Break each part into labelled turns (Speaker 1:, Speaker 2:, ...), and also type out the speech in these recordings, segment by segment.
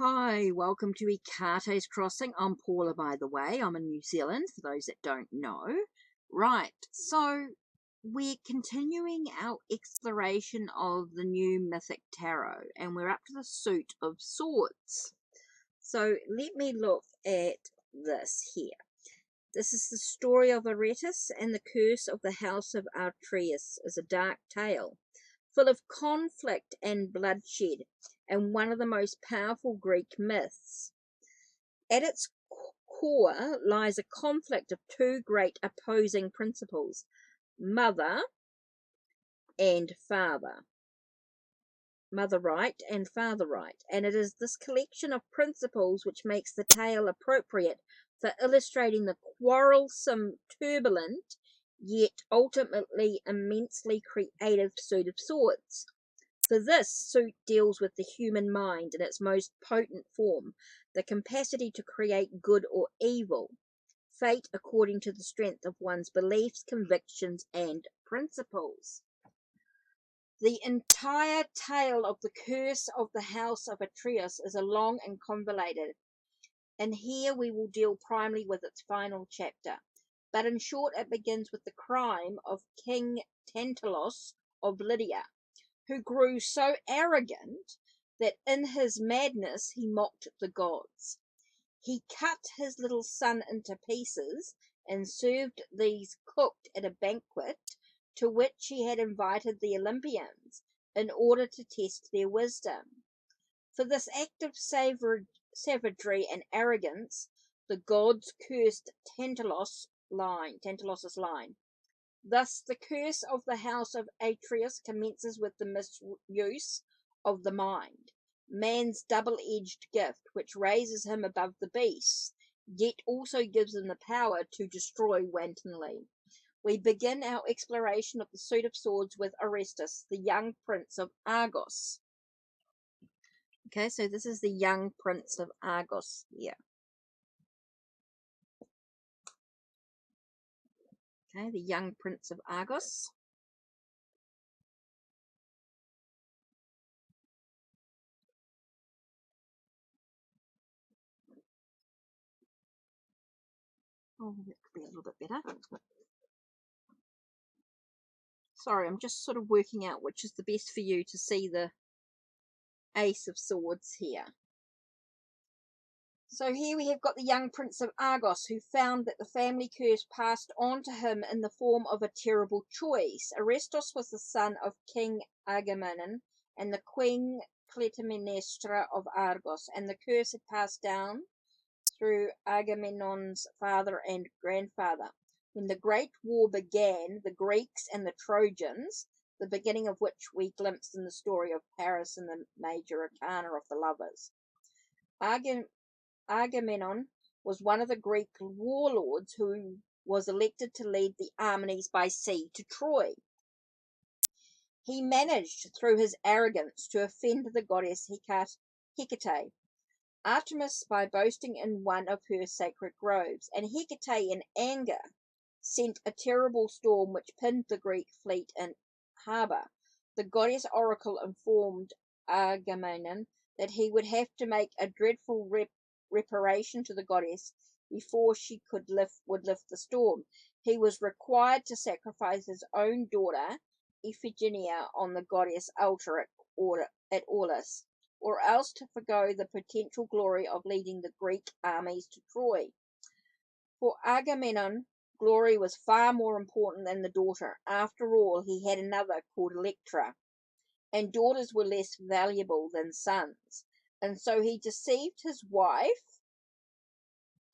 Speaker 1: Hi, welcome to Ikate's Crossing. I'm Paula, by the way. I'm in New Zealand, for those that don't know. Right, so we're continuing our exploration of the new Mythic Tarot, and we're up to the Suit of Swords. So let me look at this here. This is the story of Aretus, and the curse of the House of Atreus is a dark tale, full of conflict and bloodshed, and one of the most powerful Greek myths. At its core lies a conflict of two great opposing principles, mother and father. Mother right and father right, and it is this collection of principles which makes the tale appropriate for illustrating the quarrelsome, turbulent, yet ultimately immensely creative Suit of Swords. For this suit deals with the human mind in its most potent form, the capacity to create good or evil, fate according to the strength of one's beliefs, convictions, and principles. The entire tale of the curse of the House of Atreus is a long and convoluted, and here we will deal primarily with its final chapter. But in short, it begins with the crime of King Tantalos of Lydia, who grew so arrogant that in his madness he mocked the gods. He cut his little son into pieces and served these cooked at a banquet to which he had invited the Olympians in order to test their wisdom. For this act of savagery and arrogance, the gods cursed Tantalos's line. Thus, the curse of the House of Atreus commences with the misuse of the mind, man's double-edged gift, which raises him above the beasts, yet also gives him the power to destroy wantonly. We begin our exploration of the Suit of Swords with Orestes, the young prince of Argos. Okay, so this is the young prince of Argos here. Okay, the young prince of Argos. Oh, that could be a little bit better. Sorry, I'm just sort of working out which is the best for you to see the Ace of Swords here. So here we have got the young prince of Argos, who found that the family curse passed on to him in the form of a terrible choice. Orestes was the son of King Agamemnon and the queen Clytemnestra of Argos, and the curse had passed down through Agamemnon's father and grandfather. When the Great War began, the Greeks and the Trojans, the beginning of which we glimpsed in the story of Paris and the Major Arcana of the Lovers. Agamemnon was one of the Greek warlords who was elected to lead the armies by sea to Troy. He managed, through his arrogance, to offend the goddess Hecate, Artemis, by boasting in one of her sacred groves, and Hecate, in anger, sent a terrible storm which pinned the Greek fleet in harbour. The goddess oracle informed Agamemnon that he would have to make a dreadful reparation to the goddess before she would lift the storm. He was required to sacrifice his own daughter Iphigenia on the goddess altar at Aulis, or else to forgo the potential glory of leading the Greek armies to Troy. For Agamemnon, glory was far more important than the daughter. After all, he had another called Electra, and daughters were less valuable than sons. And so he deceived his wife,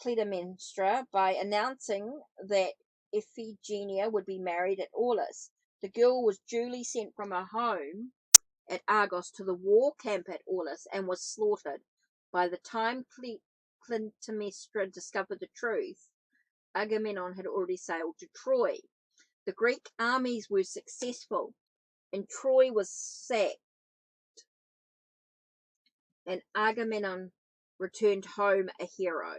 Speaker 1: Clytemnestra, by announcing that Iphigenia would be married at Aulis. The girl was duly sent from her home at Argos to the war camp at Aulis and was slaughtered. By the time Clytemnestra discovered the truth, Agamemnon had already sailed to Troy. The Greek armies were successful, and Troy was sacked, and Agamemnon returned home a hero.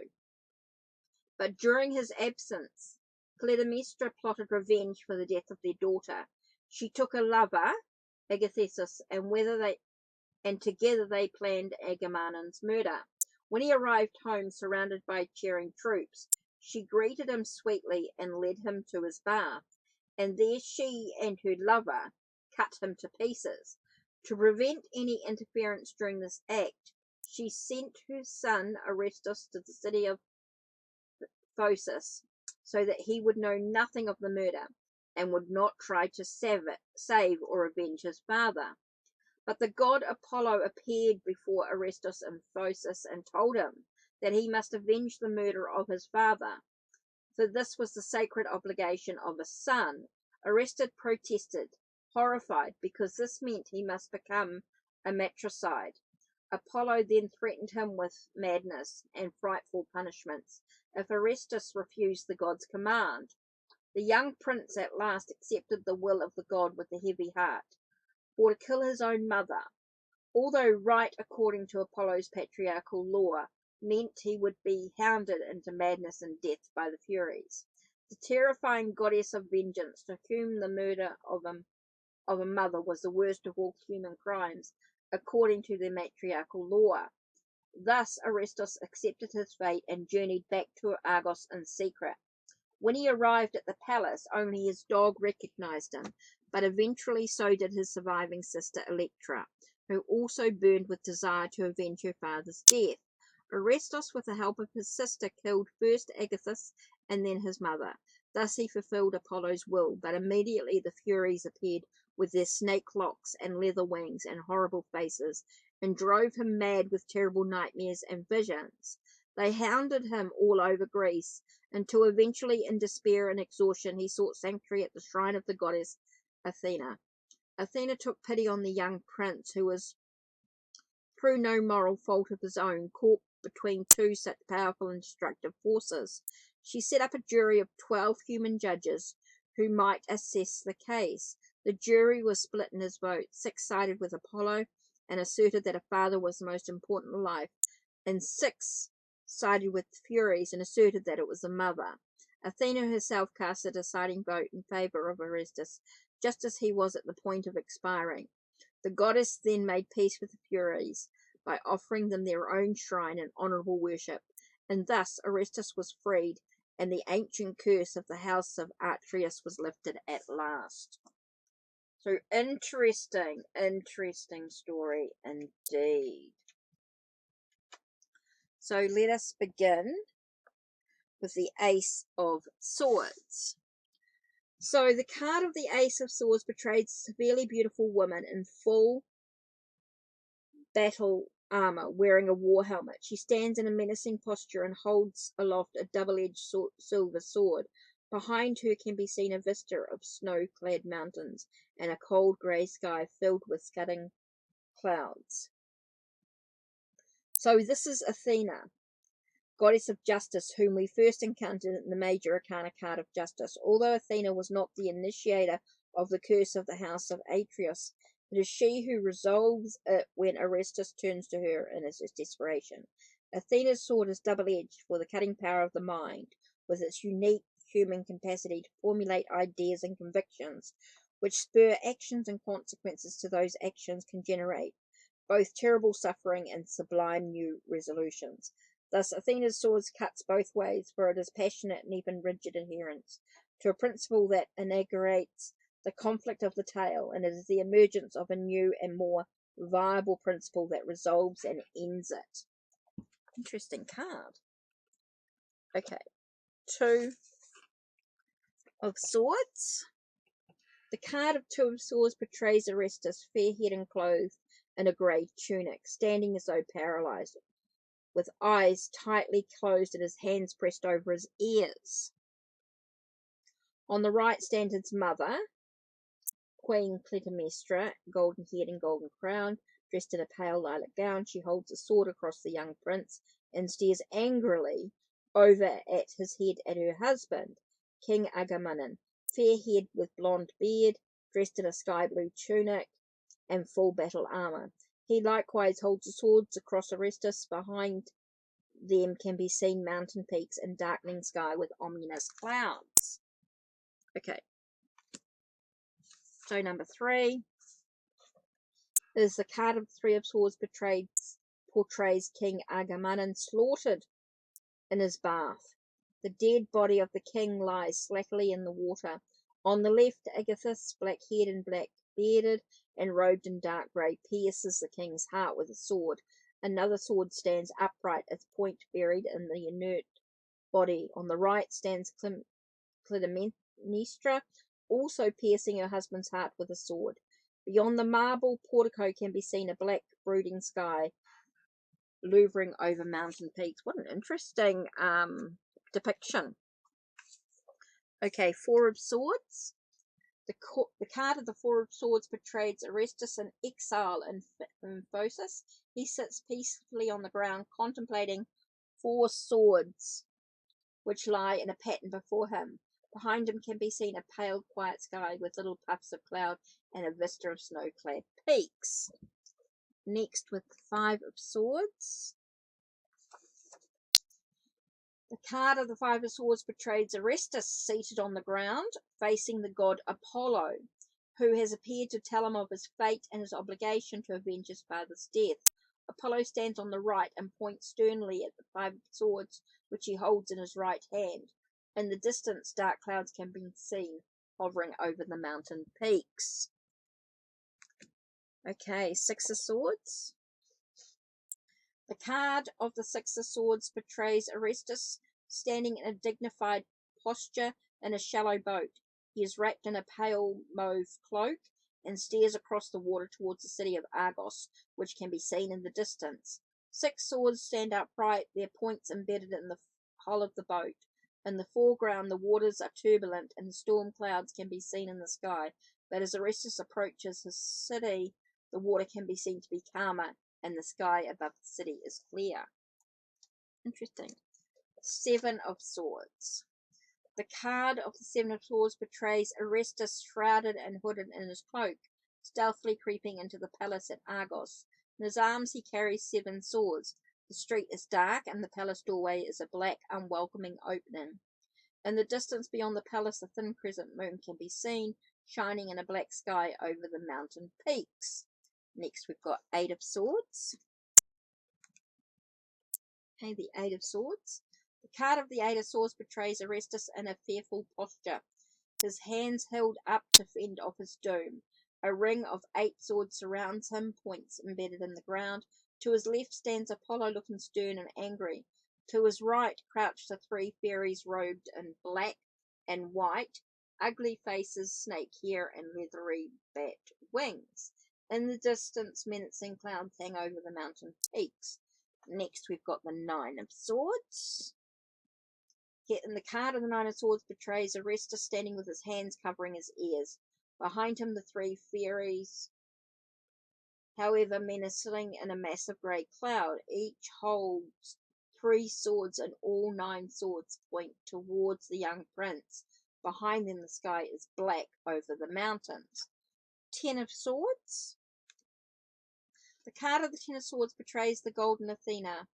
Speaker 1: But during his absence, Clytemnestra plotted revenge for the death of their daughter. She took a lover, Agathessus, and and together they planned Agamemnon's murder. When he arrived home surrounded by cheering troops, she greeted him sweetly and led him to his bath, and there she and her lover cut him to pieces. To prevent any interference during this act, she sent her son Arestus to the city of Phocis, so that he would know nothing of the murder, and would not try to save or avenge his father. But the god Apollo appeared before Arestus in Phocis and told him that he must avenge the murder of his father, for this was the sacred obligation of a son. Arestus protested, horrified, because this meant he must become a matricide. Apollo then threatened him with madness and frightful punishments if Arestus refused the god's command. The young prince at last accepted the will of the god with a heavy heart, for to kill his own mother, although right according to Apollo's patriarchal law, meant he would be hounded into madness and death by the Furies. The terrifying goddess of vengeance, to whom the murder of a mother was the worst of all human crimes, according to the matriarchal law. Thus Arestus accepted his fate and journeyed back to Argos in secret. When he arrived at the palace, only his dog recognized him, but eventually so did his surviving sister Electra, who also burned with desire to avenge her father's death. Arestus, with the help of his sister, killed first Agathis and then his mother. Thus he fulfilled Apollo's will, but immediately the Furies appeared with their snake locks and leather wings and horrible faces, and drove him mad with terrible nightmares and visions. They hounded him all over Greece, until eventually, in despair and exhaustion, he sought sanctuary at the shrine of the goddess Athena. Athena took pity on the young prince, who was, through no moral fault of his own, caught between two such powerful and destructive forces. She set up a jury of 12 human judges who might assess the case. The jury was split in his vote. 6 sided with Apollo and asserted that a father was the most important in life, and 6 sided with the Furies and asserted that it was the mother. Athena herself cast a deciding vote in favor of Arestus, just as he was at the point of expiring. The goddess then made peace with the Furies by offering them their own shrine and honorable worship, and thus Arestus was freed, and the ancient curse of the house of Atreus was lifted at last. So interesting story indeed. So let us begin with the Ace of Swords. So the card of the Ace of Swords portrays a severely beautiful woman in full battle armor, wearing a war helmet. She stands in a menacing posture and holds aloft a double-edged silver sword. Behind her can be seen a vista of snow-clad mountains and a cold grey sky filled with scudding clouds. So this is Athena, goddess of justice, whom we first encountered in the Major Arcana card of Justice. Although Athena was not the initiator of the curse of the house of Atreus, it is she who resolves it when Arestus turns to her in his desperation. Athena's sword is double-edged for the cutting power of the mind, with its unique human capacity to formulate ideas and convictions, which spur actions and consequences to those actions can generate both terrible suffering and sublime new resolutions. Thus, Athena's sword cuts both ways, for it is passionate and even rigid adherence to a principle that inaugurates the conflict of the tale, and it is the emergence of a new and more viable principle that resolves and ends it. Interesting card. Okay, 2 of Swords. The card of 2 of Swords portrays Arestus, fair-haired and clothed in a grey tunic, standing as though paralyzed, with eyes tightly closed and his hands pressed over his ears. On the right stands his mother, Queen Clytemnestra, golden-haired and golden crowned, dressed in a pale lilac gown. She holds a sword across the young prince and stares angrily over at his head at her husband, King Agamemnon, fair-haired with blonde beard, dressed in a sky-blue tunic and full battle armor. He likewise holds the swords across Arestus. Behind them can be seen mountain peaks and darkening sky with ominous clouds. Okay. So number 3. As the card of the Three of Swords portrays King Agamemnon slaughtered in his bath. The dead body of the king lies slackly in the water. On the left, Agathis, black-haired and black-bearded, and robed in dark grey, pierces the king's heart with a sword. Another sword stands upright, its point buried in the inert body. On the right stands Clytemnestra, also piercing her husband's heart with a sword. Beyond the marble portico can be seen a black, brooding sky louvering over mountain peaks. What an interesting depiction. Okay, Four of Swords. The card of the Four of Swords portrays Orestes in exile in Phocis. He sits peacefully on the ground, contemplating four swords which lie in a pattern before him. Behind him can be seen a pale, quiet sky with little puffs of cloud and a vista of snow-clad peaks. Next, with the Five of Swords. The card of the Five of Swords portrays Orestes seated on the ground, facing the god Apollo, who has appeared to tell him of his fate and his obligation to avenge his father's death. Apollo stands on the right and points sternly at the Five of Swords, which he holds in his right hand. In the distance, dark clouds can be seen hovering over the mountain peaks. Okay, Six of Swords. The card of the Six of Swords portrays Orestes standing in a dignified posture in a shallow boat. He is wrapped in a pale mauve cloak and stares across the water towards the city of Argos, which can be seen in the distance. Six swords stand upright, their points embedded in the hull of the boat. In the foreground, the waters are turbulent and storm clouds can be seen in the sky, but as Orestes approaches his city, the water can be seen to be calmer and the sky above the city is clear. Interesting. Seven of Swords. The card of the Seven of Swords portrays Orestes shrouded and hooded in his cloak, stealthily creeping into the palace at Argos. In his arms he carries seven swords. The street is dark and the palace doorway is a black, unwelcoming opening. In the distance beyond the palace, a thin crescent moon can be seen, shining in a black sky over the mountain peaks. Next we've got Eight of Swords. Okay, the Eight of Swords. The card of the Eight of Swords portrays Orestes in a fearful posture, his hands held up to fend off his doom. A ring of 8 swords surrounds him, points embedded in the ground. To his left stands Apollo, looking stern and angry. To his right crouch the 3 fairies robed in black and white, ugly faces, snake hair, and leathery bat wings. In the distance, menacing clouds hang over the mountain peaks. Next, we've got the Nine of Swords. And the card of the Nine of Swords portrays Orestes standing with his hands covering his ears. Behind him, the 3 fairies, however, menacing in a massive grey cloud. Each holds 3 swords, and all 9 swords point towards the young prince. Behind them, the sky is black over the mountains. 10 of Swords. The card of the Ten of Swords portrays the goddess Athena,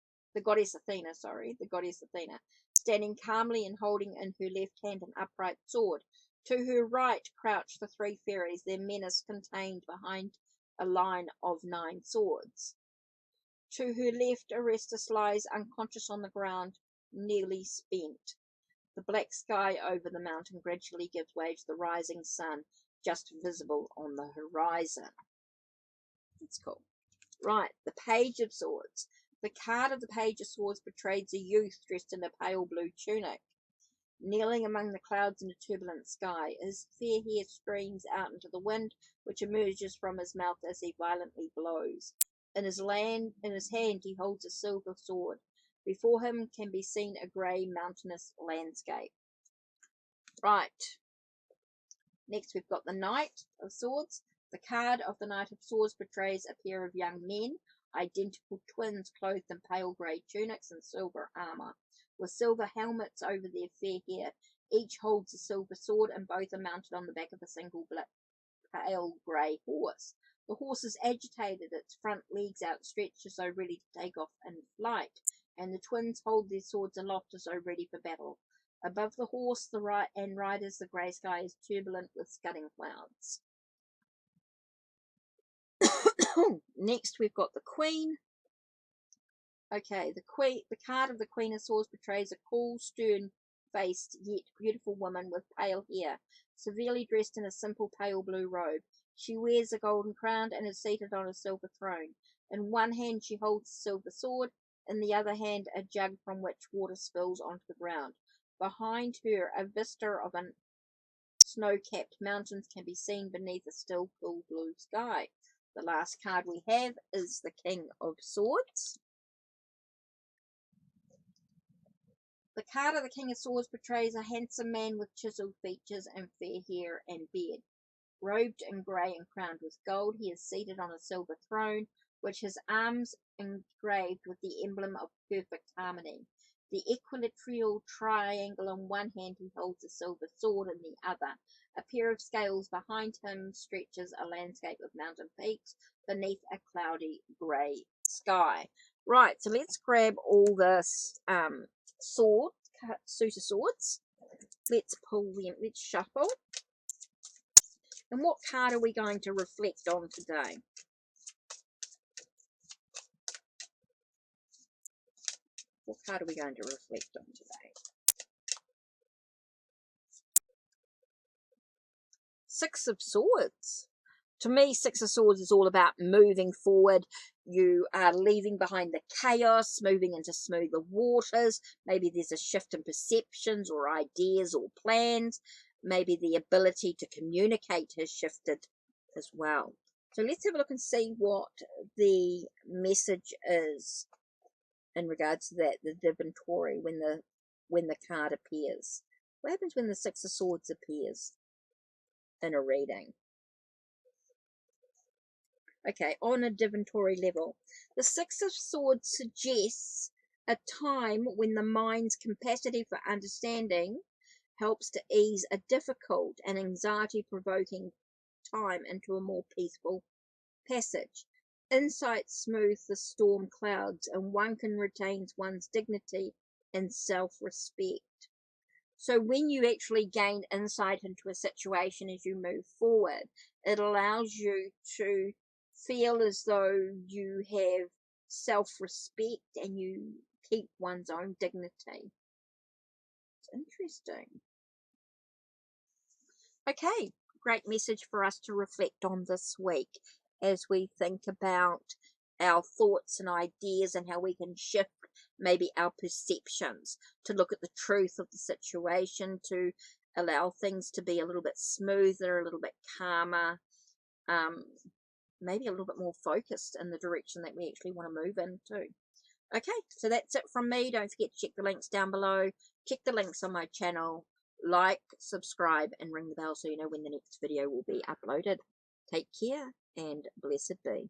Speaker 1: standing calmly and holding in her left hand an upright sword. To her right crouch the 3 fairies, their menace contained behind a line of 9 swords. To her left, Orestes lies unconscious on the ground, nearly spent. The black sky over the mountain gradually gives way to the rising sun, just visible on the horizon. That's cool. Right, the Page of Swords. The card of the Page of Swords portrays a youth dressed in a pale blue tunic, kneeling among the clouds in a turbulent sky. His fair hair streams out into the wind, which emerges from his mouth as he violently blows. In his hand he holds a silver sword. Before him can be seen a grey mountainous landscape. Right. Next we've got the Knight of Swords. The card of the Knight of Swords portrays a pair of young men, identical twins clothed in pale grey tunics and silver armour, with silver helmets over their fair hair. Each holds a silver sword, and both are mounted on the back of a single pale grey horse. The horse is agitated, its front legs outstretched as though ready to take off in flight, and the twins hold their swords aloft as though ready for battle. Above the horse and riders, the grey sky is turbulent with scudding clouds. Next, we've got the Queen. Okay, the card of the Queen of Swords portrays a cool, stern-faced, yet beautiful woman with pale hair, severely dressed in a simple pale blue robe. She wears a golden crown and is seated on a silver throne. In one hand she holds a silver sword, in the other hand a jug from which water spills onto the ground. Behind her, a vista of snow-capped mountains can be seen beneath a still, cool blue sky. The last card we have is the King of Swords. The card of the King of Swords portrays a handsome man with chiseled features and fair hair and beard. Robed in grey and crowned with gold, he is seated on a silver throne, which his arms engraved with the emblem of perfect harmony. The equilateral triangle in one hand he holds a silver sword in the other. A pair of scales behind him stretches a landscape of mountain peaks beneath a cloudy grey sky. Right, so let's grab all this suit of swords. Let's pull them, let's shuffle. And what card are we going to reflect on today? What card are we going to reflect on today? Six of Swords. To me, Six of Swords is all about moving forward. You are leaving behind the chaos, moving into smoother waters. Maybe there's a shift in perceptions or ideas or plans. Maybe the ability to communicate has shifted as well. So let's have a look and see what the message is in regards to that, the divinatory, when the card appears. What happens when the Six of Swords appears in a reading? Okay, on a divinatory level, the Six of Swords suggests a time when the mind's capacity for understanding helps to ease a difficult and anxiety-provoking time into a more peaceful passage. Insight smooths the storm clouds, and one can retain one's dignity and self-respect. So when you actually gain insight into a situation as you move forward, it allows you to feel as though you have self-respect and you keep one's own dignity. It's interesting. Okay, great message for us to reflect on this week as we think about our thoughts and ideas and how we can shift maybe our perceptions to look at the truth of the situation, to allow things to be a little bit smoother, a little bit calmer, maybe a little bit more focused in the direction that we actually want to move into. Okay, so that's it from me. Don't forget to check the links down below. Check the links on my channel. Like, subscribe, and ring the bell so you know when the next video will be uploaded. Take care, and blessed be.